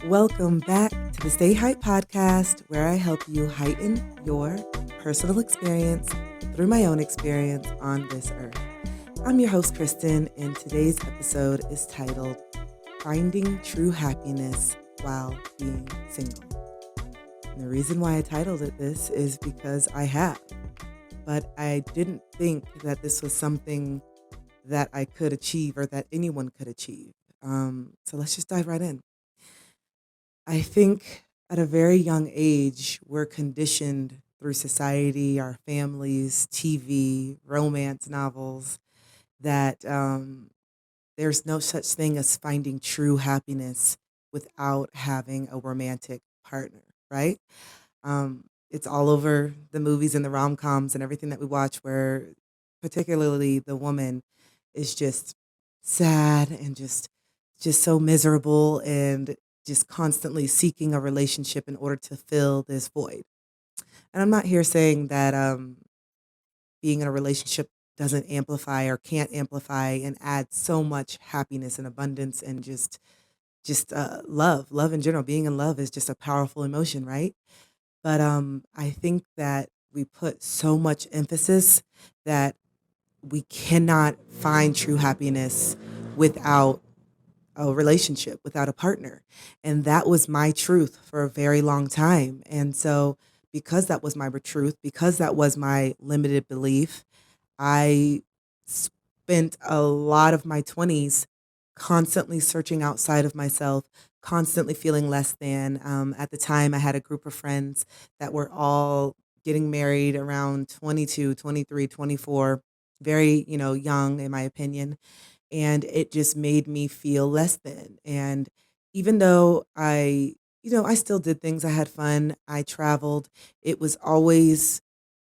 Welcome back to the Stay Hype podcast, where I help you heighten your personal experience through my own experience on this earth. I'm your host, Kristen, and today's episode is titled Finding True Happiness While Being Single. And the reason why I titled it this is because I have, but I didn't think that this was something that I could achieve or that anyone could achieve. So let's just dive right in. I think at a very young age, we're conditioned through society, our families, TV, romance novels, that there's no such thing as finding true happiness without having a romantic partner, right? It's all over the movies and the rom coms and everything that we watch, where particularly the woman is just sad and just so miserable and just constantly seeking a relationship in order to fill this void. And I'm not here saying that being in a relationship doesn't amplify or can't amplify and add so much happiness and abundance and just love in general. Being in love is just a powerful emotion, right? But I think that we put so much emphasis that we cannot find true happiness without a relationship, without a partner. And that was my truth for a very long time. And so, because that was my truth, because that was my limited belief, I spent a lot of my 20s constantly searching outside of myself, constantly feeling less than. At the time, I had a group of friends that were all getting married around 22, 23, 24, very, young in my opinion. And it just made me feel less than. And even though I still did things, I had fun, I traveled, it was always,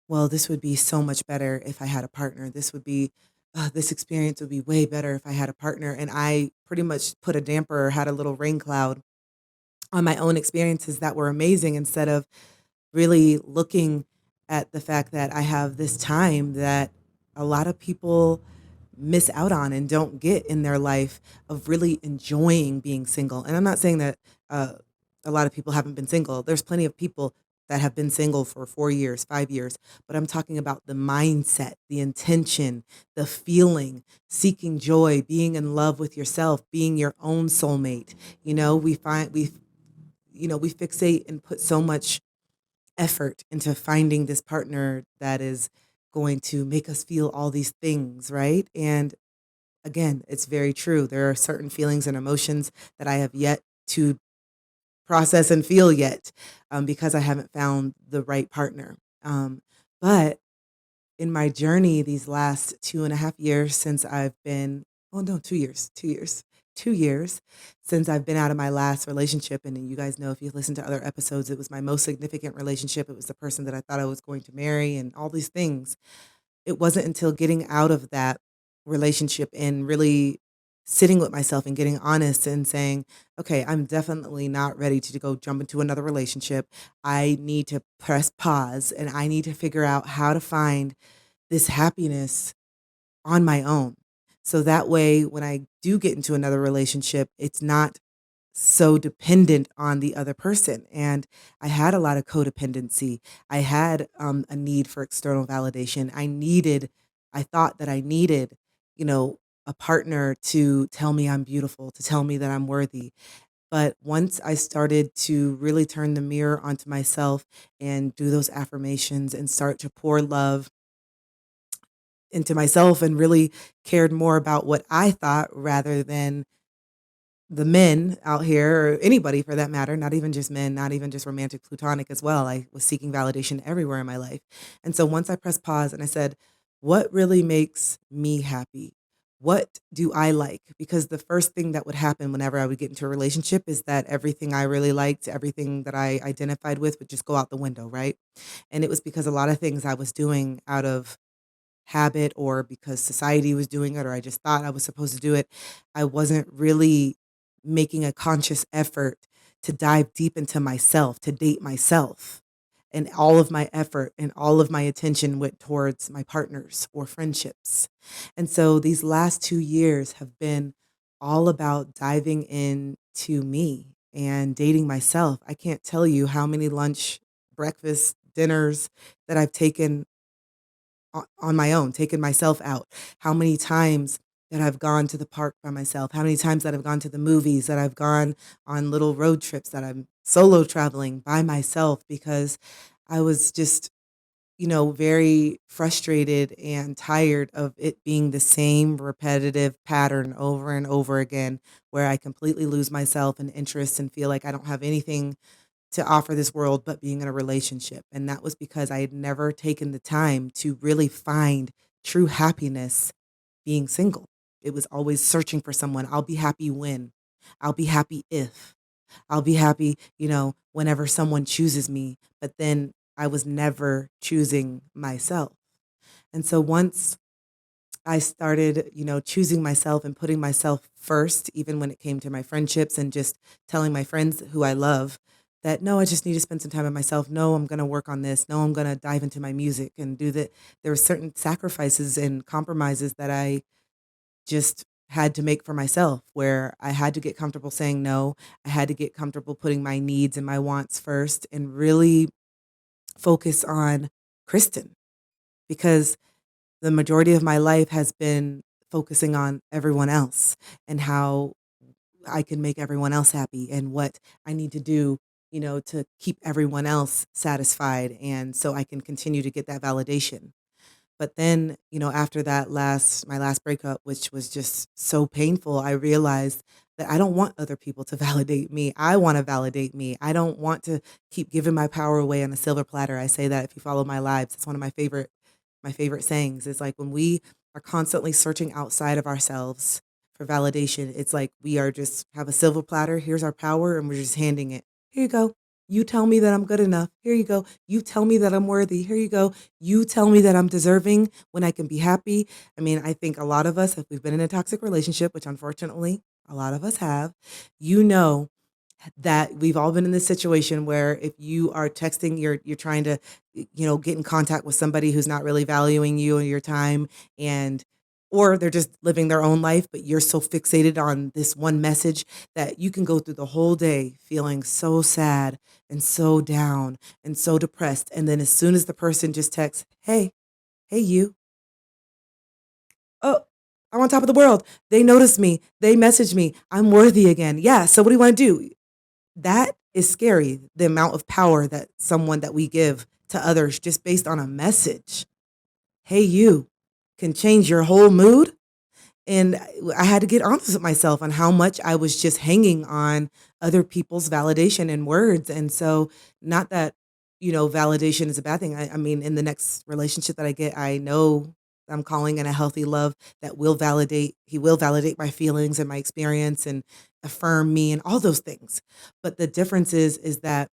well, this would be so much better if I had a partner. This experience would be way better if I had a partner. And I pretty much put a damper or had a little rain cloud on my own experiences that were amazing instead of really looking at the fact that I have this time that a lot of people miss out on and don't get in their life of really enjoying being single. And I'm not saying that a lot of people haven't been single. There's plenty of people that have been single for 4 years, 5 years, but I'm talking about the mindset, the intention, the feeling, seeking joy, being in love with yourself, being your own soulmate. We fixate and put so much effort into finding this partner that is going to make us feel all these things, right? And again, it's very true. There are certain feelings and emotions that I have yet to process and feel yet, because I haven't found the right partner. But in my journey, these last 2.5 years since I've been, oh no, 2 years, 2 years, 2 years since I've been out of my last relationship. And you guys know, if you listen to other episodes, it was my most significant relationship. It was the person that I thought I was going to marry and all these things. It wasn't until getting out of that relationship and really sitting with myself and getting honest and saying, okay, I'm definitely not ready to go jump into another relationship. I need to press pause and I need to figure out how to find this happiness on my own. So that way, when I do get into another relationship, it's not so dependent on the other person. And I had a lot of codependency. I had a need for external validation. I thought that I needed, you know, a partner to tell me I'm beautiful, to tell me that I'm worthy. But once I started to really turn the mirror onto myself and do those affirmations and start to pour love into myself and really cared more about what I thought rather than the men out here or anybody for that matter, not even just men, not even just romantic platonic as well. I was seeking validation everywhere in my life. And so once I pressed pause and I said, what really makes me happy? What do I like? Because the first thing that would happen whenever I would get into a relationship is that everything I really liked, everything that I identified with would just go out the window, right? And it was because a lot of things I was doing out of habit or because society was doing it or I just thought I was supposed to do it, I wasn't really making a conscious effort to dive deep into myself, to date myself. And all of my effort and all of my attention went towards my partners or friendships. And so these last 2 years have been all about diving into me and dating myself. I can't tell you how many lunch, breakfast, dinners that I've taken on my own, taken myself out, how many times that I've gone to the park by myself, how many times that I've gone to the movies, that I've gone on little road trips, that I'm solo traveling by myself because I was just, very frustrated and tired of it being the same repetitive pattern over and over again, where I completely lose myself and interest and feel like I don't have anything to offer this world but being in a relationship. And that was because I had never taken the time to really find true happiness being single. It was always searching for someone. I'll be happy when. I'll be happy if. I'll be happy, whenever someone chooses me. But then I was never choosing myself. And so once I started, choosing myself and putting myself first, even when it came to my friendships and just telling my friends who I love that, no, I just need to spend some time with myself. No, I'm going to work on this. No, I'm going to dive into my music and do that. There were certain sacrifices and compromises that I just had to make for myself where I had to get comfortable saying no. I had to get comfortable putting my needs and my wants first and really focus on Kristen because the majority of my life has been focusing on everyone else and how I can make everyone else happy and what I need to do, to keep everyone else satisfied. And so I can continue to get that validation. But then, after my last breakup, which was just so painful, I realized that I don't want other people to validate me. I want to validate me. I don't want to keep giving my power away on a silver platter. I say that if you follow my lives, it's one of my favorite sayings is like when we are constantly searching outside of ourselves for validation, it's like we are just have a silver platter. Here's our power, and we're just handing it. Here you go. You tell me that I'm good enough. Here you go. You tell me that I'm worthy. Here you go. You tell me that I'm deserving when I can be happy. I mean, I think a lot of us, if we've been in a toxic relationship, which unfortunately a lot of us have, you know that we've all been in this situation where if you are texting, you're trying to, get in contact with somebody who's not really valuing you and your time and or they're just living their own life, but you're so fixated on this one message that you can go through the whole day feeling so sad and so down and so depressed. And then as soon as the person just texts, hey, you, oh, I'm on top of the world. They noticed me. They messaged me. I'm worthy again. Yeah. So what do you want to do? That is scary, the amount of power that someone that we give to others just based on a message. Hey, you can change your whole mood. And I had to get honest with myself on how much I was just hanging on other people's validation and words. And so, not that, validation is a bad thing. I mean, in the next relationship that I get, I know I'm calling in a healthy love that he will validate my feelings and my experience and affirm me and all those things. But the difference is that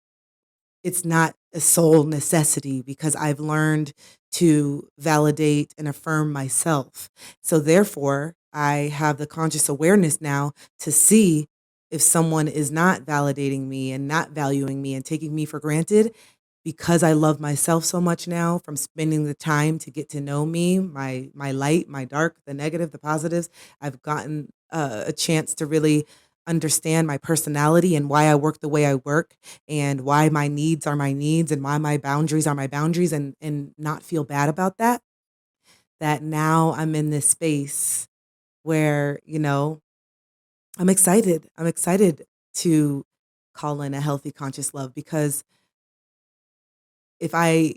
it's not a sole necessity because I've learned to validate and affirm myself. So therefore, I have the conscious awareness now to see if someone is not validating me and not valuing me and taking me for granted because I love myself so much now from spending the time to get to know me, my light, my dark, the negative, the positives. I've gotten a chance to really understand my personality and why I work the way I work and why my needs are my needs and why my boundaries are my boundaries and not feel bad about that. That now I'm in this space where, I'm excited. I'm excited to call in a healthy conscious love because if I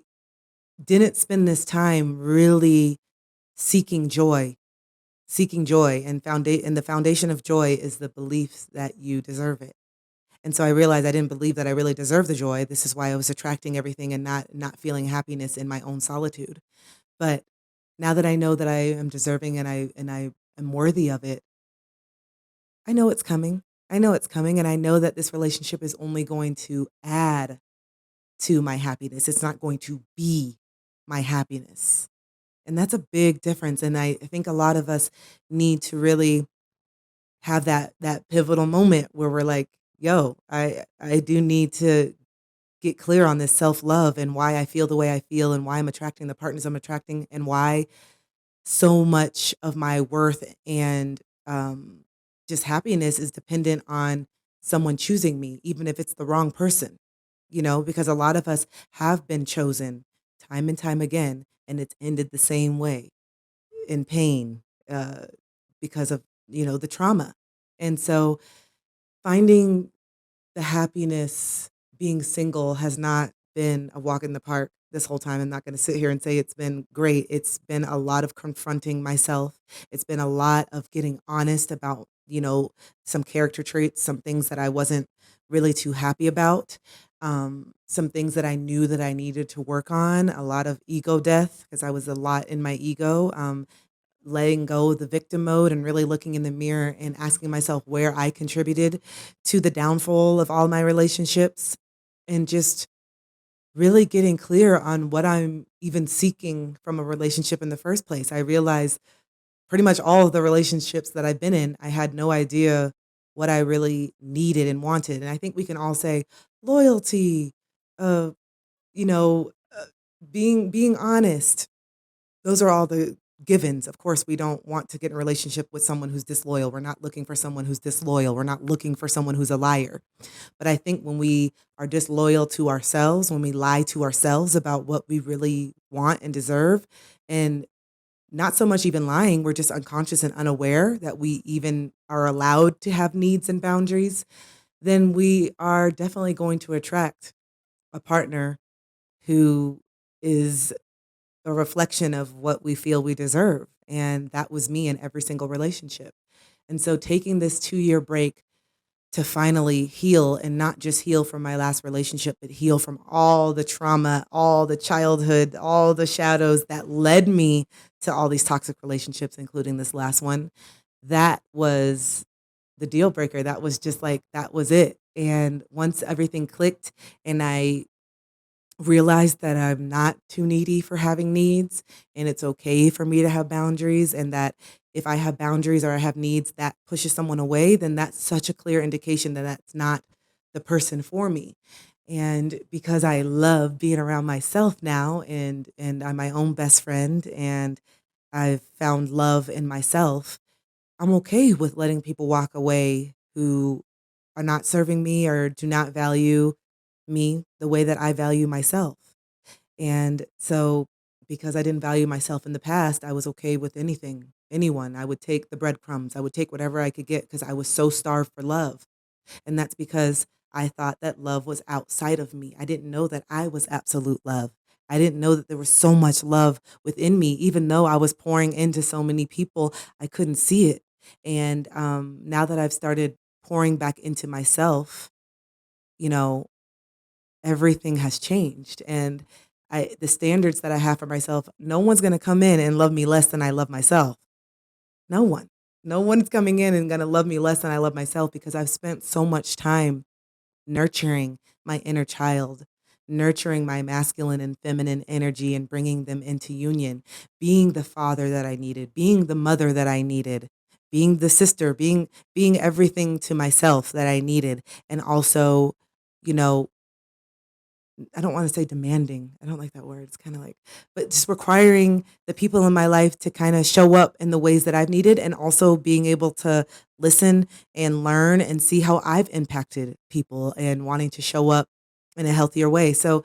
didn't spend this time really seeking joy, and the foundation of joy is the belief that you deserve it. And so I realized I didn't believe that I really deserved the joy. This is why I was attracting everything and not feeling happiness in my own solitude. But now that I know that I am deserving and I am worthy of it, I know it's coming. I know it's coming and I know that this relationship is only going to add to my happiness. It's not going to be my happiness. And that's a big difference. And I think a lot of us need to really have that pivotal moment where we're like, yo, I do need to get clear on this self-love and why I feel the way I feel and why I'm attracting the partners I'm attracting and why so much of my worth and just happiness is dependent on someone choosing me, even if it's the wrong person, because a lot of us have been chosen time and time again, and it's ended the same way in pain uh, because of, the trauma. And so finding the happiness being single has not been a walk in the park this whole time. I'm not going to sit here and say it's been great. It's been a lot of confronting myself. It's been a lot of getting honest about, some character traits, some things that I wasn't really too happy about, some things that I knew that I needed to work on, a lot of ego death because I was a lot in my ego. Letting go of the victim mode and really looking in the mirror and asking myself where I contributed to the downfall of all my relationships, and just really getting clear on what I'm even seeking from a relationship in the first place. I realized pretty much all of the relationships that I've been in, I had no idea what I really needed and wanted. And I think we can all say loyalty, uh, you know, uh, being honest, those are all the givens. Of course, we don't want to get in a relationship with someone who's disloyal. We're not looking for someone who's disloyal. We're not looking for someone who's a liar. But I think when we are disloyal to ourselves, when we lie to ourselves about what we really want and deserve, and not so much even lying, we're just unconscious and unaware that we even are allowed to have needs and boundaries, then we are definitely going to attract a partner who is a reflection of what we feel we deserve. And that was me in every single relationship. And so taking this 2-year break to finally heal, and not just heal from my last relationship, but heal from all the trauma, all the childhood, all the shadows that led me to all these toxic relationships, including this last one. That was the deal breaker. That was just like, that was it. And once everything clicked and I realize that I'm not too needy for having needs, and it's okay for me to have boundaries, and that if I have boundaries or I have needs that pushes someone away, then that's such a clear indication that that's not the person for me. And because I love being around myself now, and I'm my own best friend, and I've found love in myself, I'm okay with letting people walk away who are not serving me or do not value me the way that I value myself. And so, because I didn't value myself in the past, I was okay with anything, anyone. I would take the breadcrumbs, I would take whatever I could get because I was so starved for love. And that's because I thought that love was outside of me. I didn't know that I was absolute love. I didn't know that there was so much love within me, even though I was pouring into so many people, I couldn't see it. And now that I've started pouring back into myself, you know, everything has changed. And the standards that I have for myself, no one's going to come in and love me less than I love myself. No one. No one's coming in and going to love me less than I love myself, because I've spent so much time nurturing my inner child, nurturing my masculine and feminine energy and bringing them into union, being the father that I needed, being the mother that I needed, being the sister, being everything to myself that I needed, and also, you know, I don't want to say demanding. I don't like that word. It's kind of like, but just requiring the people in my life to kind of show up in the ways that I've needed, and also being able to listen and learn and see how I've impacted people and wanting to show up in a healthier way. So,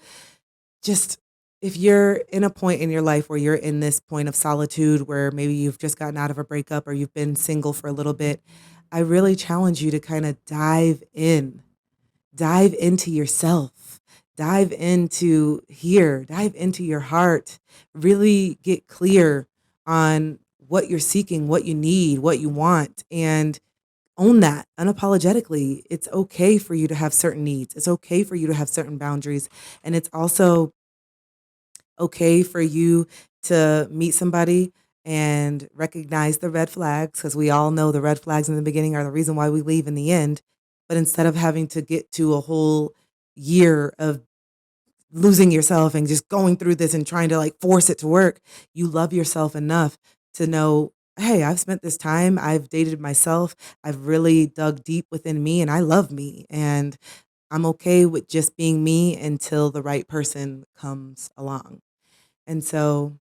just if you're in a point in your life where you're in this point of solitude, where maybe you've just gotten out of a breakup or you've been single for a little bit, I really challenge you to kind of dive into yourself, dive into here, dive into your heart, really get clear on what you're seeking, what you need, what you want, and own that unapologetically. It's okay for you to have certain needs. It's okay for you to have certain boundaries. And it's also okay for you to meet somebody and recognize the red flags, because we all know the red flags in the beginning are the reason why we leave in the end. But instead of having to get to a whole year of losing yourself and just going through this and trying to like force it to work, you love yourself enough to know, hey, I've spent this time, I've dated myself, I've really dug deep within me, and I love me. And I'm okay with just being me until the right person comes along. And so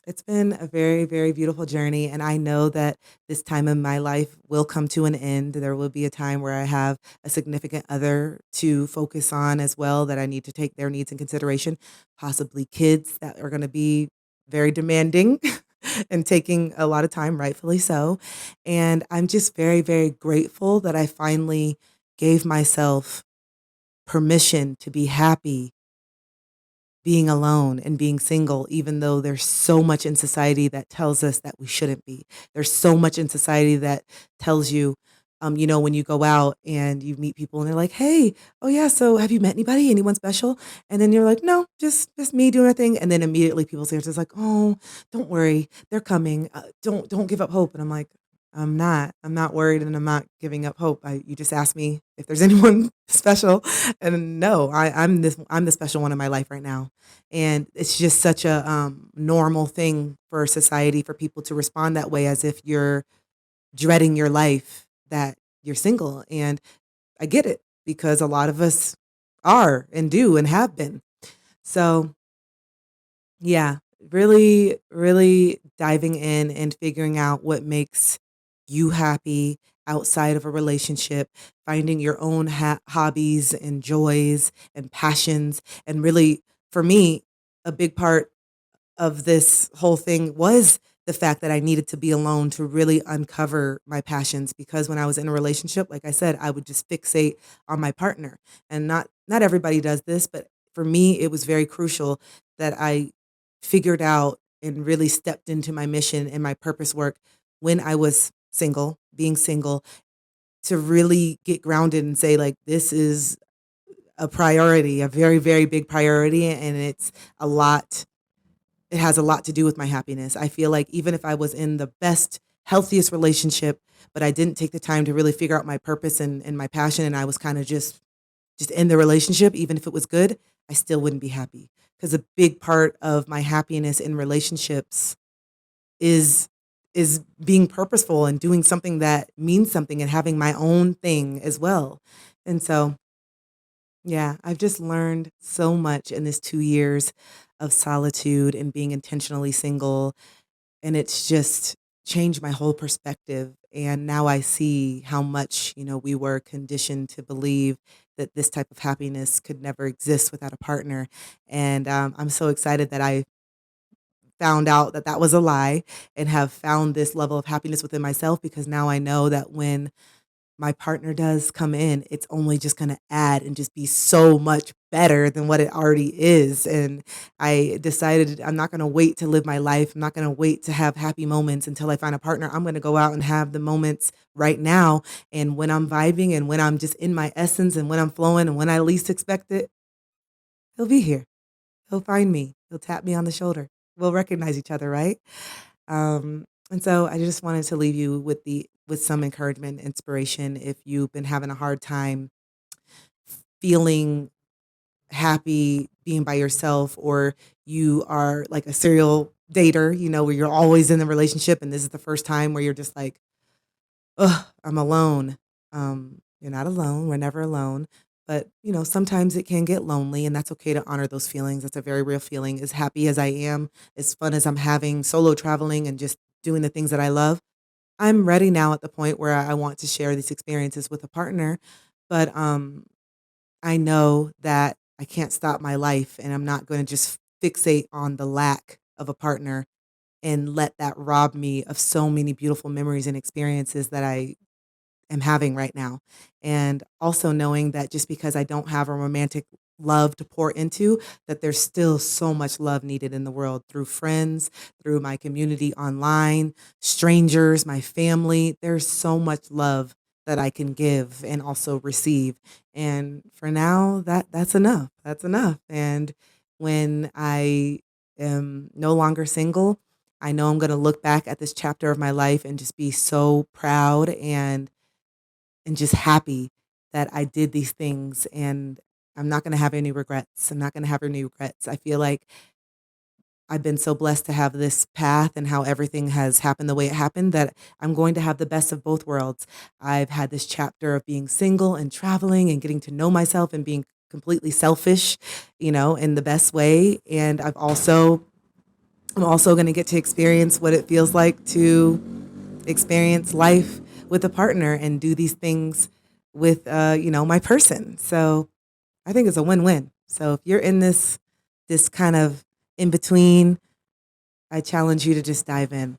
It's been a very, very beautiful journey, and I know that this time in my life will come to an end. There will be a time where I have a significant other to focus on as well, that I need to take their needs in consideration, possibly kids that are going to be very demanding and taking a lot of time, rightfully so. And I'm just very, very grateful that I finally gave myself permission to be happy being alone and being single, even though there's so much in society that tells us that we shouldn't be. There's so much in society that tells you, when you go out and you meet people and they're like, "Hey, oh yeah, so have you met anybody? Anyone special?" And then you're like, "No, just me doing a thing." And then immediately people's answers like, "Oh, don't worry, they're coming. Don't give up hope." And I'm like, I'm not worried, and I'm not giving up hope. You just asked me if there's anyone special, and no, I'm the special one in my life right now. And it's just such a normal thing for society for people to respond that way, as if you're dreading your life that you're single. And I get it, because a lot of us are and do and have been. So yeah, really, really diving in and figuring out what makes you happy outside of a relationship, finding your own hobbies and joys and passions. And really, for me, a big part of this whole thing was the fact that I needed to be alone to really uncover my passions, because when I was in a relationship, like I said, I would just fixate on my partner. And not everybody does this, but for me it was very crucial that I figured out and really stepped into my mission and my purpose work when I was single, being single, to really get grounded and say, like, this is a priority, a very, very big priority, and a lot it has a lot to do with my happiness. I feel like even if I was in the best, healthiest relationship, but I didn't take the time to really figure out my purpose and my passion, and I was kind of just in the relationship, even if it was good, I still wouldn't be happy. Because a big part of my happiness in relationships is is being purposeful and doing something that means something and having my own thing as well. And so, yeah, I've just learned so much in this 2 years of solitude and being intentionally single. And it's just changed my whole perspective. And now I see how much, we were conditioned to believe that this type of happiness could never exist without a partner. And I'm so excited that I found out that that was a lie and have found this level of happiness within myself, because now I know that when my partner does come in, it's only just gonna add and just be so much better than what it already is. And I decided I'm not gonna wait to live my life. I'm not gonna wait to have happy moments until I find a partner. I'm gonna go out and have the moments right now. And when I'm vibing and when I'm just in my essence and when I'm flowing and when I least expect it, he'll be here. He'll find me. He'll tap me on the shoulder. We'll recognize each other, right? And so I just wanted to leave you with some encouragement, inspiration. If you've been having a hard time feeling happy being by yourself, or you are like a serial dater, where you're always in the relationship and this is the first time where you're just like, "Ugh, I'm alone." You're not alone. We're never alone. But, sometimes it can get lonely, and that's okay to honor those feelings. That's a very real feeling. As happy as I am, as fun as I'm having solo traveling and just doing the things that I love, I'm ready now at the point where I want to share these experiences with a partner. But I know that I can't stop my life, and I'm not going to just fixate on the lack of a partner and let that rob me of so many beautiful memories and experiences that I am having right now. And also knowing that just because I don't have a romantic love to pour into, that there's still so much love needed in the world, through friends, through my community online, strangers, my family. There's so much love that I can give and also receive. And for now, that's enough. That's enough. And when I am no longer single, I know I'm going to look back at this chapter of my life and just be so proud and just happy that I did these things, and I'm not going to have any regrets. I'm not going to have any regrets. I feel like I've been so blessed to have this path and how everything has happened the way it happened, that I'm going to have the best of both worlds. I've had this chapter of being single and traveling and getting to know myself and being completely selfish, in the best way. And I've also I'm also going to get to experience what it feels like to experience life with a partner and do these things with, my person. So I think it's a win-win. So if you're in this kind of in between, I challenge you to just dive in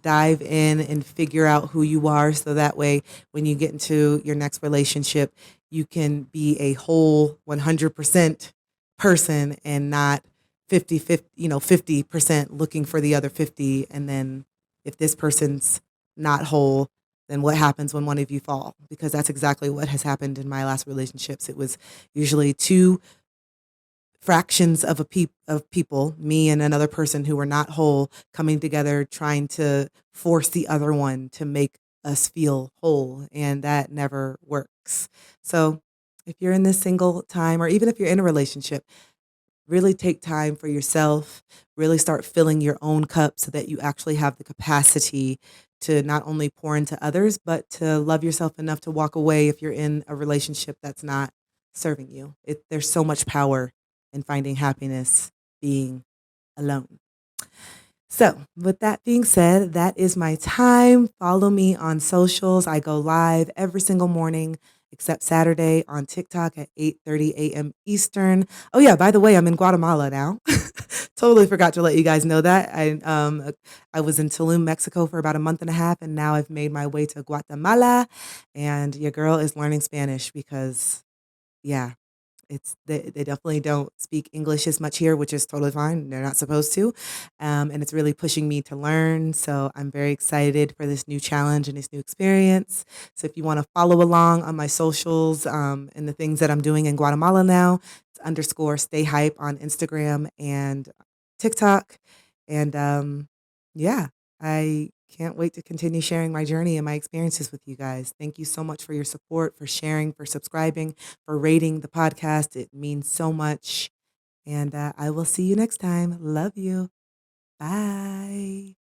and figure out who you are, so that way when you get into your next relationship you can be a whole 100% person and not 50% looking for the other 50. And then if this person's not whole, then what happens when one of you fall? Because that's exactly what has happened in my last relationships. It was usually two fractions of people, me and another person who were not whole, coming together, trying to force the other one to make us feel whole, and that never works. So, if you're in this single time, or even if you're in a relationship, really take time for yourself. Really start filling your own cup so that you actually have the capacity to not only pour into others, but to love yourself enough to walk away if you're in a relationship that's not serving you. There's so much power in finding happiness being alone. So, with that being said, that is my time. Follow me on socials. I go live every single morning except Saturday on TikTok at 8:30 a.m. Eastern. Oh yeah, by the way, I'm in Guatemala now. Totally forgot to let you guys know that. I was in Tulum, Mexico for about a month and a half, and now I've made my way to Guatemala, and your girl is learning Spanish because yeah, they definitely don't speak English as much here, which is totally fine. They're not supposed to, and it's really pushing me to learn. So I'm very excited for this new challenge and this new experience. So if you want to follow along on my socials and the things that I'm doing in Guatemala now, it's underscore stay hype on Instagram and TikTok, and yeah, I can't wait to continue sharing my journey and my experiences with you guys. Thank you so much for your support, for sharing, for subscribing, for rating the podcast. It means so much. And I will see you next time. Love you. Bye.